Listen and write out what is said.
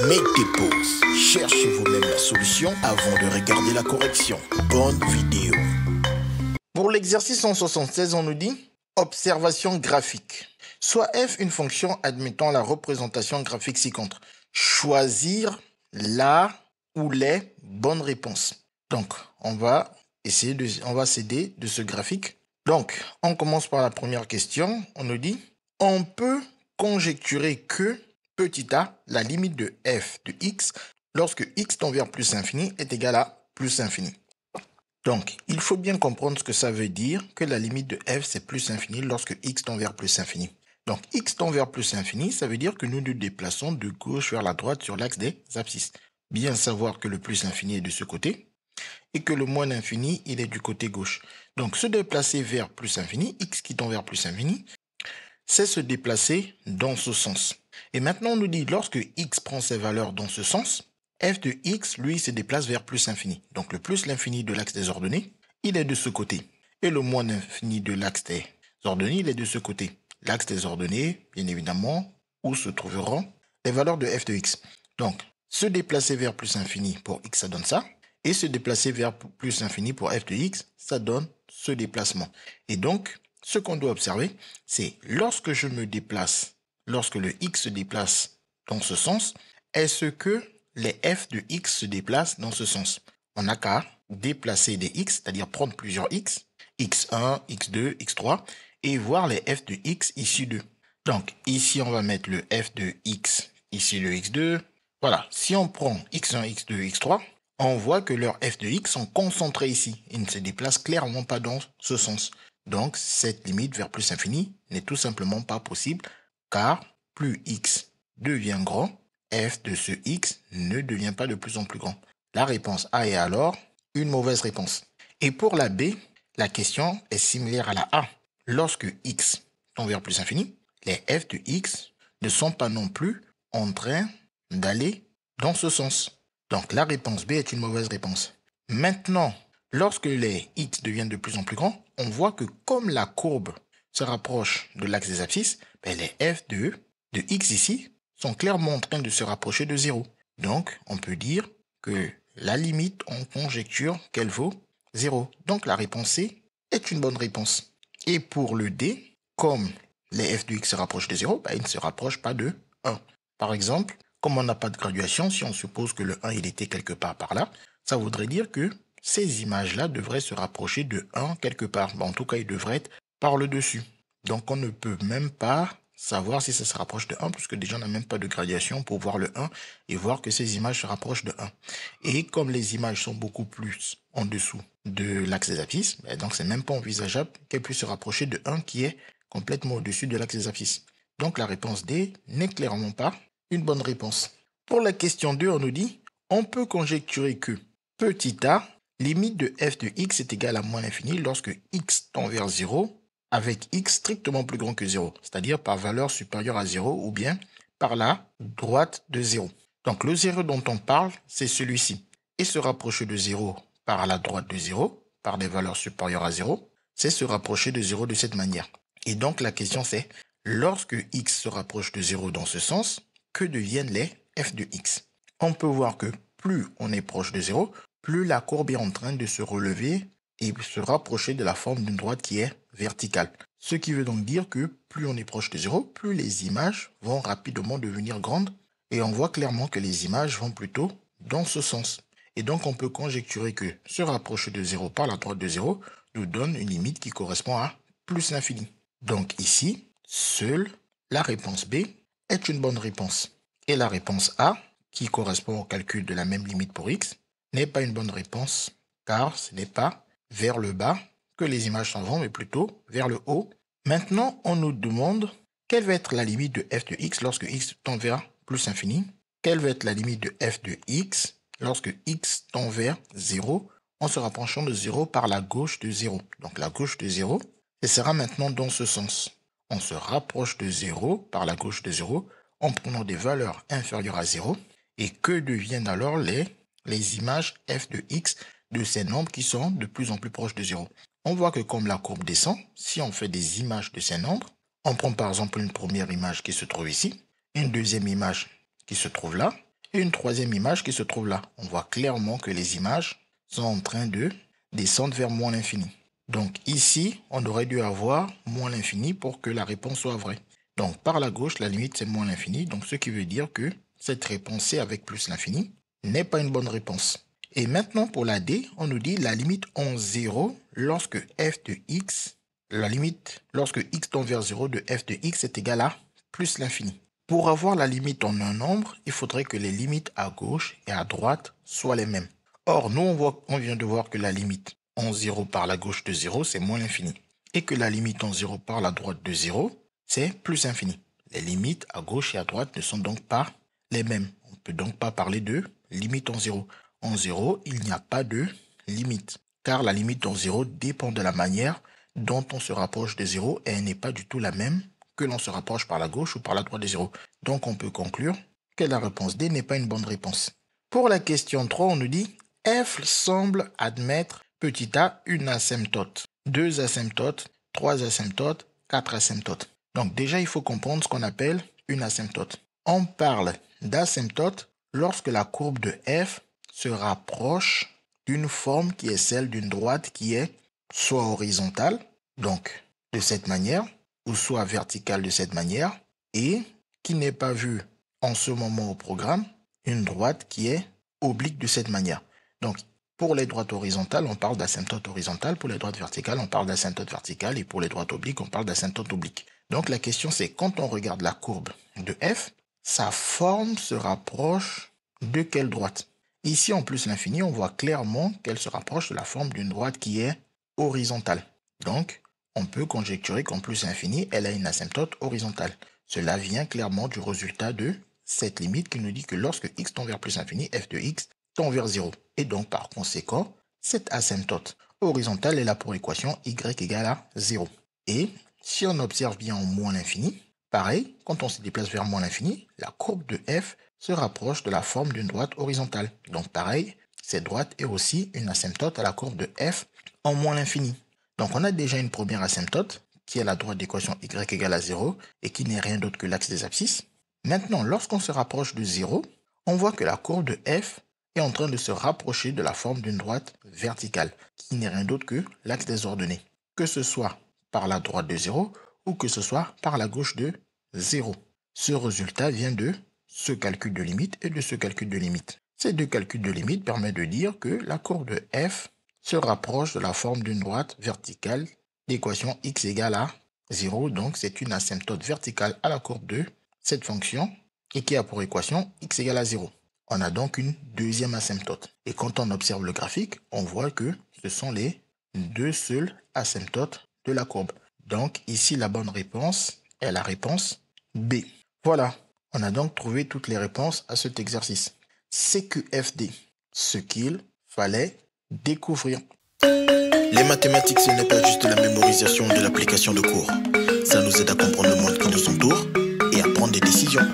Mettez pause, cherchez vous-même la solution avant de regarder la correction. Bonne vidéo. Pour l'exercice 176, on nous dit observation graphique. Soit f une fonction admettant la représentation graphique ci-contre. Choisir la ou les bonnes réponses. Donc, on va s'aider de ce graphique. Donc, on commence par la première question. On nous dit, on peut conjecturer que petit a, la limite de f de x, lorsque x tend vers plus infini, est égal à plus infini. Donc, il faut bien comprendre ce que ça veut dire, que la limite de f, c'est plus infini lorsque x tend vers plus infini. Donc, x tend vers plus infini, ça veut dire que nous nous déplaçons de gauche vers la droite sur l'axe des abscisses. Bien savoir que le plus infini est de ce côté et que le moins infini, il est du côté gauche. Donc, se déplacer vers plus infini, x qui tend vers plus infini, c'est se déplacer dans ce sens. Et maintenant, on nous dit, lorsque x prend ses valeurs dans ce sens, f de x, lui, se déplace vers plus infini. Donc, le plus l'infini de l'axe des ordonnées, il est de ce côté. Et le moins infini de l'axe des ordonnées, il est de ce côté. L'axe des ordonnées, bien évidemment, où se trouveront les valeurs de f de x. Donc, se déplacer vers plus infini pour x, ça donne ça. Et se déplacer vers plus infini pour f de x, ça donne ce déplacement. Et donc, ce qu'on doit observer, c'est lorsque je me déplace, lorsque le x se déplace dans ce sens, est-ce que les f de x se déplacent dans ce sens? On n'a qu'à déplacer des x, c'est-à-dire prendre plusieurs x, x1, x2, x3, et voir les f de x ici d'eux. Donc, ici, on va mettre le f de x, ici le x2. Voilà, si on prend x1, x2, x3, on voit que leurs f de x sont concentrés ici. Ils ne se déplacent clairement pas dans ce sens. Donc, cette limite vers plus infini n'est tout simplement pas possible, car plus x devient grand, f de ce x ne devient pas de plus en plus grand. La réponse A est alors une mauvaise réponse. Et pour la B, la question est similaire à la A. Lorsque x tend vers plus infini, les f de x ne sont pas non plus en train d'aller dans ce sens. Donc la réponse B est une mauvaise réponse. Maintenant, lorsque les x deviennent de plus en plus grands, on voit que comme la courbe se rapproche de l'axe des abscisses, les f de x ici sont clairement en train de se rapprocher de 0. Donc, on peut dire que la limite, on conjecture qu'elle vaut 0. Donc, la réponse C est une bonne réponse. Et pour le D, comme les f de x se rapprochent de 0, ils ne se rapprochent pas de 1. Par exemple, comme on n'a pas de graduation, si on suppose que le 1 il était quelque part par là, ça voudrait dire que ces images-là devraient se rapprocher de 1 quelque part. En tout cas, ils devraient être par le dessus. Donc, on ne peut même pas savoir si ça se rapproche de 1, puisque déjà on n'a même pas de gradation pour voir le 1 et voir que ces images se rapprochent de 1. Et comme les images sont beaucoup plus en dessous de l'axe des abscisses, donc c'est même pas envisageable qu'elles puissent se rapprocher de 1 qui est complètement au-dessus de l'axe des abscisses. Donc la réponse D n'est clairement pas une bonne réponse. Pour la question 2, on nous dit, on peut conjecturer que petit a, limite de f de x est égale à moins l'infini lorsque x tend vers 0 avec x strictement plus grand que 0, c'est-à-dire par valeur supérieure à 0 ou bien par la droite de 0. Donc le 0 dont on parle, c'est celui-ci. Et se rapprocher de 0 par la droite de 0, par des valeurs supérieures à 0, c'est se rapprocher de 0 de cette manière. Et donc la question c'est, lorsque x se rapproche de 0 dans ce sens, que deviennent les f de x? On peut voir que plus on est proche de 0, plus la courbe est en train de se relever et se rapprocher de la forme d'une droite qui est verticale. Ce qui veut donc dire que plus on est proche de 0, plus les images vont rapidement devenir grandes et on voit clairement que les images vont plutôt dans ce sens. Et donc on peut conjecturer que se rapprocher de 0 par la droite de 0 nous donne une limite qui correspond à plus l'infini. Donc ici, seule la réponse B est une bonne réponse. Et la réponse A, qui correspond au calcul de la même limite pour x, n'est pas une bonne réponse car ce n'est pas vers le bas que les images s'en vont, mais plutôt vers le haut. Maintenant, on nous demande quelle va être la limite de f de x lorsque x tend vers plus infini. Quelle va être la limite de f de x lorsque x tend vers 0 en se rapprochant de 0 par la gauche de 0. Donc la gauche de 0, ce sera maintenant dans ce sens. On se rapproche de 0 par la gauche de 0 en prenant des valeurs inférieures à 0. Et que deviennent alors les images f de x de ces nombres qui sont de plus en plus proches de 0. On voit que comme la courbe descend, si on fait des images de ces nombres, on prend par exemple une première image qui se trouve ici, une deuxième image qui se trouve là, et une troisième image qui se trouve là. On voit clairement que les images sont en train de descendre vers moins l'infini. Donc ici, on aurait dû avoir moins l'infini pour que la réponse soit vraie. Donc par la gauche, la limite c'est moins l'infini, donc ce qui veut dire que cette réponse C avec plus l'infini n'est pas une bonne réponse. Et maintenant pour la D, on nous dit la limite en 0 lorsque f de x, la limite lorsque x tend vers 0 de f de x est égal à plus l'infini. Pour avoir la limite en un nombre, il faudrait que les limites à gauche et à droite soient les mêmes. Or, nous on vient de voir que la limite en 0 par la gauche de 0, c'est moins l'infini. Et que la limite en 0 par la droite de 0, c'est plus l'infini. Les limites à gauche et à droite ne sont donc pas les mêmes. On ne peut donc pas parler de limite en 0. En 0, il n'y a pas de limite. Car la limite en 0 dépend de la manière dont on se rapproche de 0 et elle n'est pas du tout la même que l'on se rapproche par la gauche ou par la droite de 0. Donc on peut conclure que la réponse D n'est pas une bonne réponse. Pour la question 3, on nous dit f semble admettre petit a une asymptote, 2 asymptotes, 3 asymptotes, 4 asymptotes. Donc déjà, il faut comprendre ce qu'on appelle une asymptote. On parle d'asymptote lorsque la courbe de f se rapproche d'une forme qui est celle d'une droite qui est soit horizontale, donc de cette manière, ou soit verticale de cette manière, et qui n'est pas vue en ce moment au programme, une droite qui est oblique de cette manière. Donc, pour les droites horizontales, on parle d'asymptote horizontale. Pour les droites verticales, on parle d'asymptote verticale. Et pour les droites obliques, on parle d'asymptote oblique. Donc, la question, c'est quand on regarde la courbe de f, sa forme se rapproche de quelle droite? Ici, en plus l'infini, on voit clairement qu'elle se rapproche de la forme d'une droite qui est horizontale. Donc, on peut conjecturer qu'en plus l'infini, elle a une asymptote horizontale. Cela vient clairement du résultat de cette limite qui nous dit que lorsque x tend vers plus l'infini, f de x tend vers 0. Et donc, par conséquent, cette asymptote horizontale est là pour l'équation y égale à 0. Et si on observe bien en moins l'infini, pareil, quand on se déplace vers moins l'infini, la courbe de f se rapproche de la forme d'une droite horizontale. Donc pareil, cette droite est aussi une asymptote à la courbe de f en moins l'infini. Donc on a déjà une première asymptote, qui est la droite d'équation y égale à 0, et qui n'est rien d'autre que l'axe des abscisses. Maintenant, lorsqu'on se rapproche de 0, on voit que la courbe de f est en train de se rapprocher de la forme d'une droite verticale, qui n'est rien d'autre que l'axe des ordonnées, que ce soit par la droite de 0 ou que ce soit par la gauche de 0. Ce résultat vient de ce calcul de limite et de ce calcul de limite. Ces deux calculs de limite permettent de dire que la courbe de f se rapproche de la forme d'une droite verticale d'équation x égale à 0. Donc c'est une asymptote verticale à la courbe de cette fonction et qui a pour équation x égale à 0. On a donc une deuxième asymptote. Et quand on observe le graphique, on voit que ce sont les deux seules asymptotes de la courbe. Donc ici, la bonne réponse est la réponse B. Voilà, on a donc trouvé toutes les réponses à cet exercice. CQFD, ce qu'il fallait découvrir. Les mathématiques, ce n'est pas juste la mémorisation de l'application de cours. Ça nous aide à comprendre le monde qui nous entoure et à prendre des décisions.